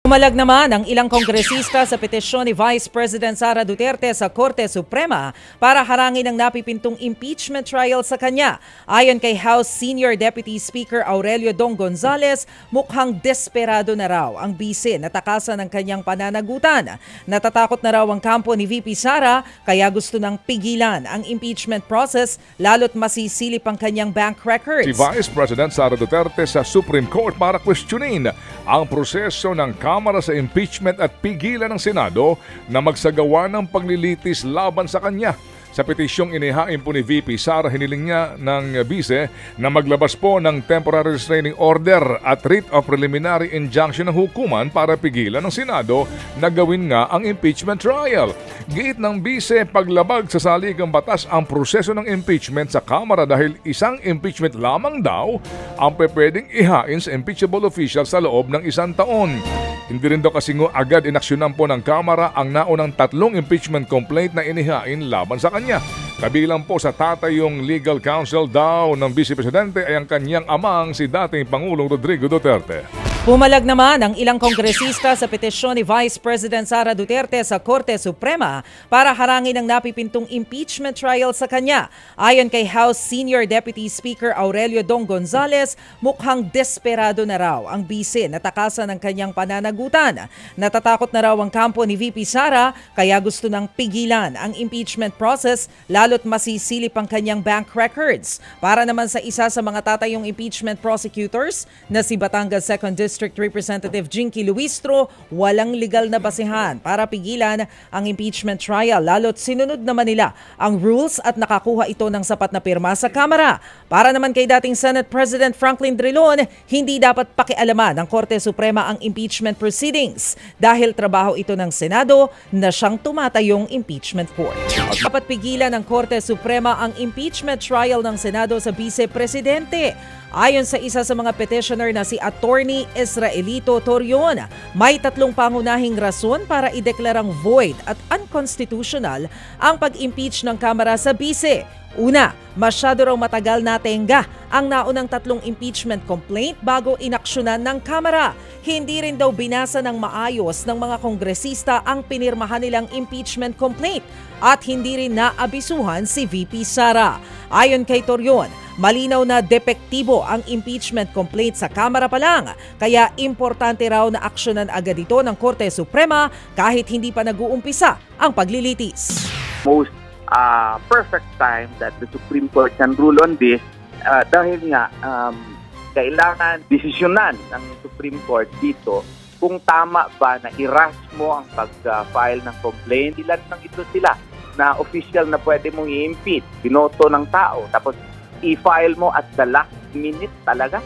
Pumalag naman ang ilang kongresista sa petisyon ni Vice President Sara Duterte sa Korte Suprema para harangin ang napipintong impeachment trial sa kanya. Ayon kay House Senior Deputy Speaker Aurelio Dong Gonzales, mukhang desperado na raw ang bise na takasan ng kanyang pananagutan. Natatakot na raw ang kampo ni VP Sara kaya gusto nang pigilan ang impeachment process lalo't masisilip ang kanyang bank records. Si Vice President Sara Duterte sa Supreme Court para questionin ang proseso ng Kamara sa impeachment at pigilan ng Senado na magsagawa ng paglilitis laban sa kanya. Sa petisyong inihain po ni VP Sara, hiniling niya ng bise na maglabas po ng temporary restraining order at writ of preliminary injunction ng hukuman para pigilan ng Senado na gawin nga ang impeachment trial. Giit ng bise, paglabag sa saligang batas ang proseso ng impeachment sa Kamara dahil isang impeachment lamang daw ang pwedeng ihain sa impeachable official sa loob ng 1 taon. Hindi rin daw kasi agad inaksyonan po ng Kamara ang naunang 3 impeachment complaint na inihain laban sa kanya. Kabilang po sa tatay yung legal counsel daw ng Vice Presidente ay ang kanyang amang si dating Pangulong Rodrigo Duterte. Pumalag naman ang ilang kongresista sa petisyon ni Vice President Sara Duterte sa Korte Suprema para harangin ang napipintong impeachment trial sa kanya. Ayon kay House Senior Deputy Speaker Aurelio Dong Gonzales, mukhang desperado na raw ang bise na takasan ng kanyang pananagutan. Natatakot na raw ang kampo ni VP Sara kaya gusto nang pigilan ang impeachment process lalo't masisilip ang kanyang bank records. Para naman sa isa sa mga tatayong impeachment prosecutors na si Batangas 2nd District Representative Jinky Luistro, walang legal na basihan para pigilan ang impeachment trial lalo't sinunod naman nila ang rules at nakakuha ito ng sapat na pirma sa Kamara. Para naman kay dating Senate President Franklin Drilon, hindi dapat pakialaman ng Korte Suprema ang impeachment proceedings dahil trabaho ito ng Senado na siyang tumatayong impeachment court. Dapat pigilan ng Korte Suprema ang impeachment trial ng Senado sa Vice Presidente. Ayon sa isa sa mga petitioner na si Attorney Israelito Torion, may 3 pangunahing rason para ideklarang void at unconstitutional ang pag-impeach ng Kamara sa bise. Una, masyado raw matagal natenga ang naunang 3 impeachment complaint bago inaksyonan ng Kamara. Hindi rin daw binasa ng maayos ng mga kongresista ang pinirmahan nilang impeachment complaint at hindi rin naabisuhan si VP Sara. Ayon kay Torion, malinaw na depektibo ang impeachment complaint sa Kamara pa lang, kaya importante raw na aksyonan agad ito ng Korte Suprema kahit hindi pa nag-uumpisa ang paglilitis. Most perfect time that the Supreme Court can rule on this dahil nga kailangan desisyonan ng Supreme Court dito kung tama ba na i-rush mo ang pag-file ng complaint. Ilan lang ito sila na official na pwede mong i-impeach, binoto ng tao, tapos i-file mo at the last minute talaga.